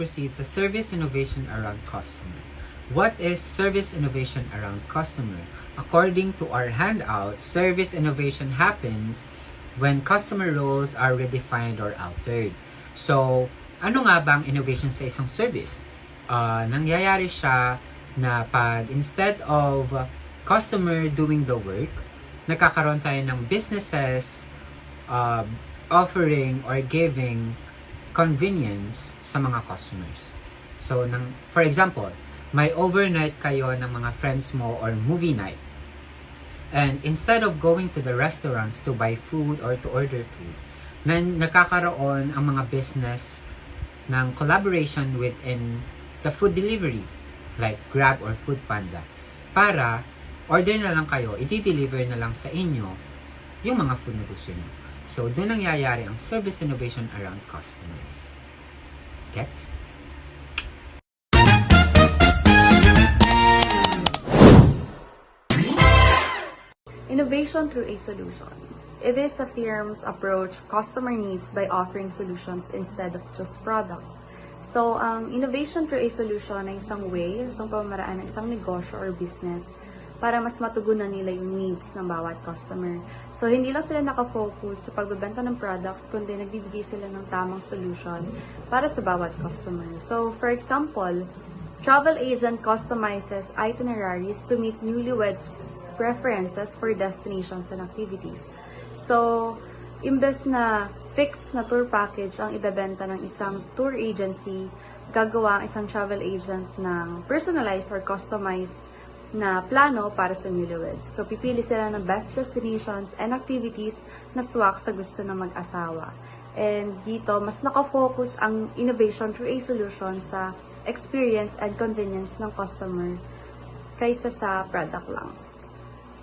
proceed sa service innovation around customer. What is service innovation around customer? According to our handout, service innovation happens when customer roles are redefined or altered. So, ano nga bang innovation sa isang service? Nangyayari siya na pag instead of customer doing the work, nagkakaroon tayo ng businesses offering or giving convenience sa mga customers. So, for example, may overnight kayo ng mga friends mo or movie night. And instead of going to the restaurants to buy food or to order food, nagkakaroon ang mga business ng collaboration within the food delivery like Grab or Foodpanda para order na lang kayo, i-deliver na lang sa inyo yung mga food na gusto nyo. So, doon nangyayari ang service innovation around customers. Gets? Innovation through a solution. It is a firm's approach customer needs by offering solutions instead of just products. So, innovation through a solution ay isang way, isang pamamaraan ng isang negosyo or business para mas matugunan nila yung needs ng bawat customer. So, hindi lang sila nakafocus sa pagbebenta ng products, kundi nagbibigay sila ng tamang solution para sa bawat customer. So, for example, travel agent customizes itineraries to meet newlyweds preferences for destinations and activities. So, imbes na fixed na tour package ang ibebenta ng isang tour agency, gagawa ang isang travel agent ng personalized or customized na plano para sa newlyweds. So, pipili sila ng best destinations and activities na swak sa gusto ng mag-asawa. And dito, mas nakafocus ang innovation through a solution sa experience and convenience ng customer kaysa sa product lang.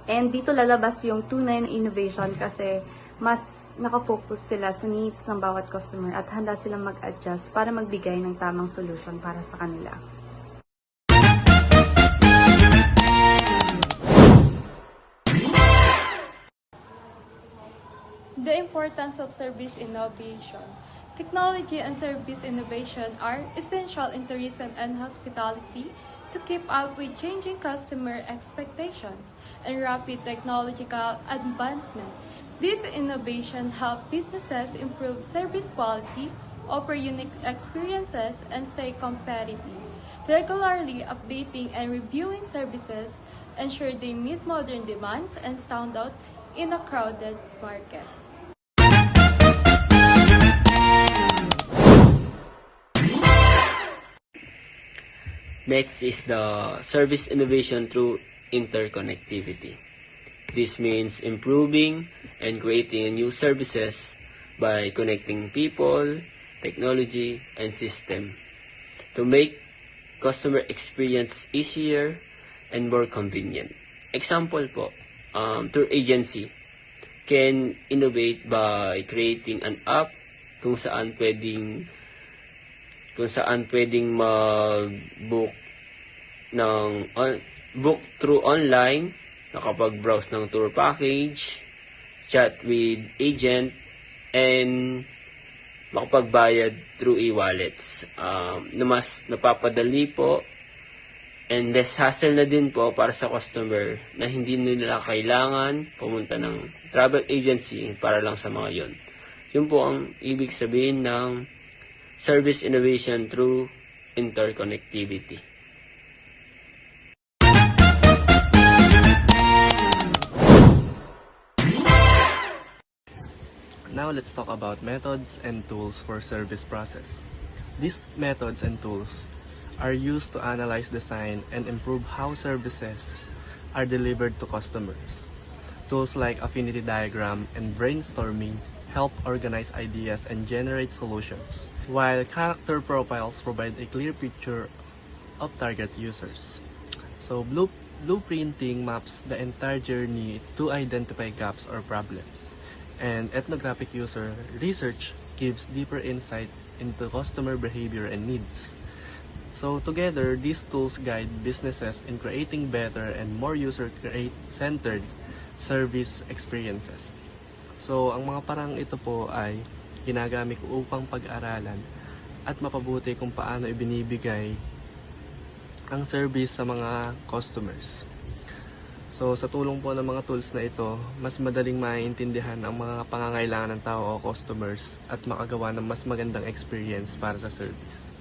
And dito lalabas yung tunay na innovation kasi mas nakafocus sila sa needs ng bawat customer at handa silang mag-adjust para magbigay ng tamang solution para sa kanila. The importance of service innovation. Technology and service innovation are essential in tourism and hospitality to keep up with changing customer expectations and rapid technological advancement. These innovations help businesses improve service quality, offer unique experiences, and stay competitive. Regularly updating and reviewing services ensure they meet modern demands and stand out in a crowded market. Next is the service innovation through interconnectivity. This means improving and creating new services by connecting people, technology, and system to make customer experience easier and more convenient. Example po, tour agency can innovate by creating an app kung saan pwedeng mag-book book through online, nakapag-browse ng tour package, chat with agent, and makapagbayad through e-wallets. Na mas napapadali po and less hassle na din po para sa customer na hindi nila kailangan pumunta ng travel agency para lang sa mga yon. Yun po ang ibig sabihin ng service innovation through interconnectivity. Now let's talk about methods and tools for service process. These methods and tools are used to analyze, design, and improve how services are delivered to customers. Tools like affinity diagram and brainstorming help organize ideas and generate solutions, while character profiles provide a clear picture of target users. So blueprinting maps the entire journey to identify gaps or problems, and ethnographic user research gives deeper insight into customer behavior and needs. So together, these tools guide businesses in creating better and more user-centered service experiences. So ang mga parang ito po ay ginagamit upang pag-aralan at mapabuti kung paano ibinibigay ang service sa mga customers. So sa tulong po ng mga tools na ito, mas madaling maiintindihan ang mga pangangailangan ng tao o customers at makagawa ng mas magandang experience para sa service.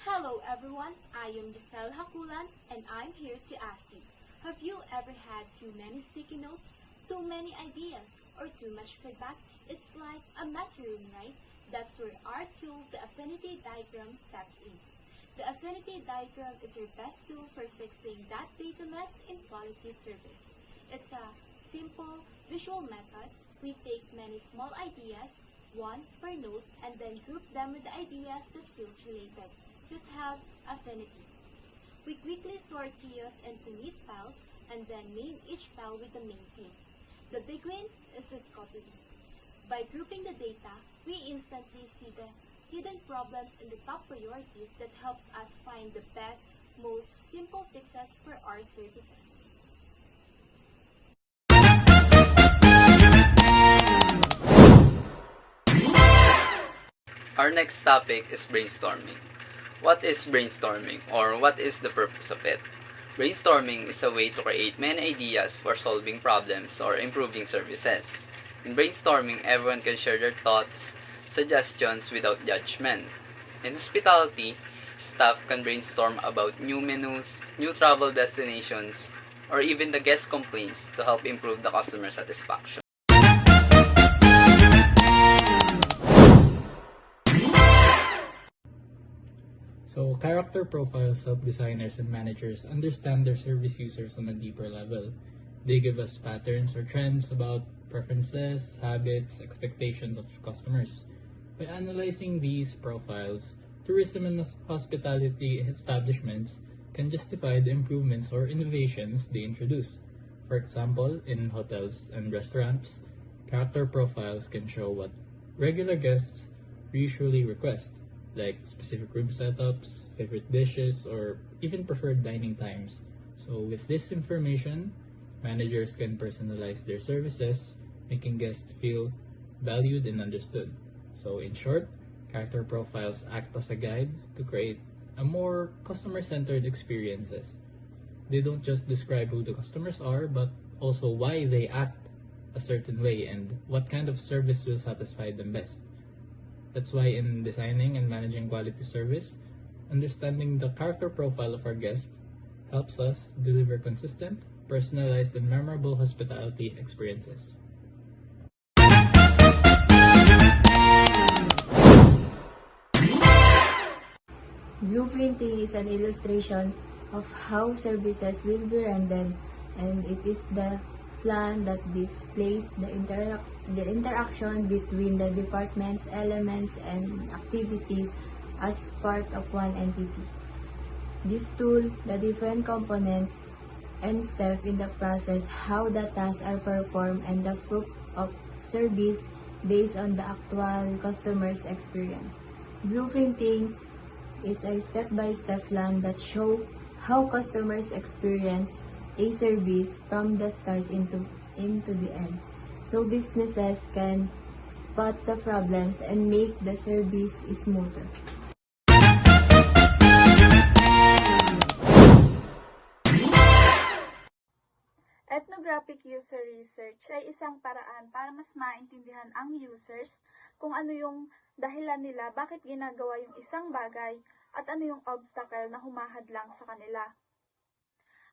Hello everyone, I am Giselle Hakulan and I'm here to ask you, have you ever had too many sticky notes, too many ideas, or too much feedback? It's like a messy room, right? That's where our tool, the Affinity Diagram, steps in. The Affinity Diagram is your best tool for fixing that data mess in quality service. It's a simple visual method. We take many small ideas, one per note, and then group them with the ideas that feels related, that have affinity. We quickly sort chaos into neat files and then name each file with the main theme. The big win is discovery. By grouping the data, we instantly see the hidden problems and the top priorities that helps us find the best, most simple fixes for our services. Our next topic is brainstorming. What is brainstorming, or what is the purpose of it? Brainstorming is a way to create many ideas for solving problems or improving services. In brainstorming, everyone can share their thoughts, suggestions without judgment. In hospitality, staff can brainstorm about new menus, new travel destinations, or even the guest complaints to help improve the customer satisfaction. So, character profiles help designers and managers understand their service users on a deeper level. They give us patterns or trends about preferences, habits, expectations of customers. By analyzing these profiles, tourism and hospitality establishments can justify the improvements or innovations they introduce. For example, in hotels and restaurants, character profiles can show what regular guests usually request, like specific room setups, favorite dishes, or even preferred dining times. So with this information, managers can personalize their services, making guests feel valued and understood. So in short, character profiles act as a guide to create a more customer-centered experiences. They don't just describe who the customers are, but also why they act a certain way and what kind of service will satisfy them best. That's why in designing and managing quality service, understanding the character profile of our guests helps us deliver consistent, personalized, and memorable hospitality experiences. Blueprinting is an illustration of how services will be rendered, and it is the plan that displays the interaction between the departments, elements, and activities as part of one entity. This tool, the different components and steps in the process, how the tasks are performed, and the proof of service based on the actual customer's experience. Blueprinting is a step-by-step plan that shows how customers experience a service from the start into the end, so businesses can spot the problems and make the service smoother. Ethnographic user research ay isang paraan para mas maintindihan ang users kung ano yung dahilan nila bakit ginagawa yung isang bagay at ano yung obstacle na humahadlang sa kanila.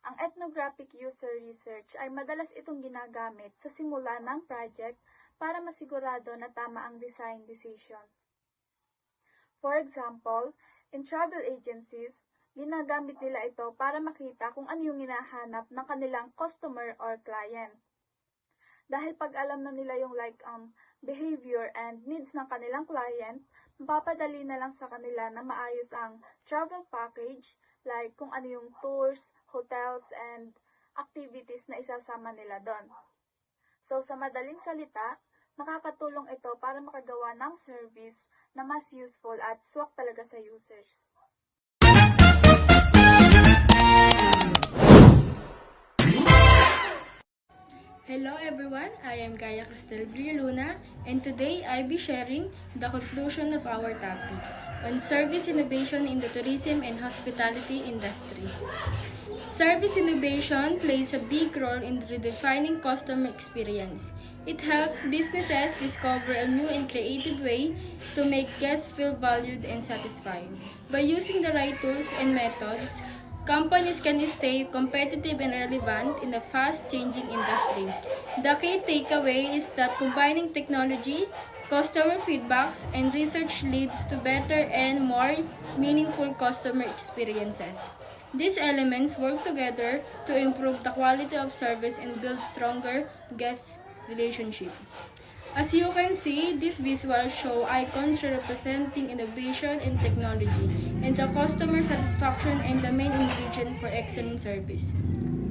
Ang ethnographic user research ay madalas itong ginagamit sa simula ng project para masigurado na tama ang design decision. For example, in travel agencies, ginagamit nila ito para makita kung ano yung hinahanap ng kanilang customer or client. Dahil pag alam na nila yung behavior and needs ng kanilang client, mapapadali na lang sa kanila na maayos ang travel package, like kung ano yung tours, hotels, and activities na isasama nila doon. So sa madaling salita, makakatulong ito para makagawa ng service na mas useful at swak talaga sa users. Hello everyone, I am Gaia Cristel Luna, and today I'll be sharing the conclusion of our topic on service innovation in the tourism and hospitality industry. Service innovation plays a big role in redefining customer experience. It helps businesses discover a new and creative way to make guests feel valued and satisfied. By using the right tools and methods, companies can stay competitive and relevant in a fast-changing industry. The key takeaway is that combining technology, customer feedbacks, and research leads to better and more meaningful customer experiences. These elements work together to improve the quality of service and build stronger guest relationships. As you can see, these visuals show icons representing innovation and technology, and the customer satisfaction and the main ingredient for excellent service.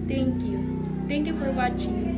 Thank you. Thank you for watching.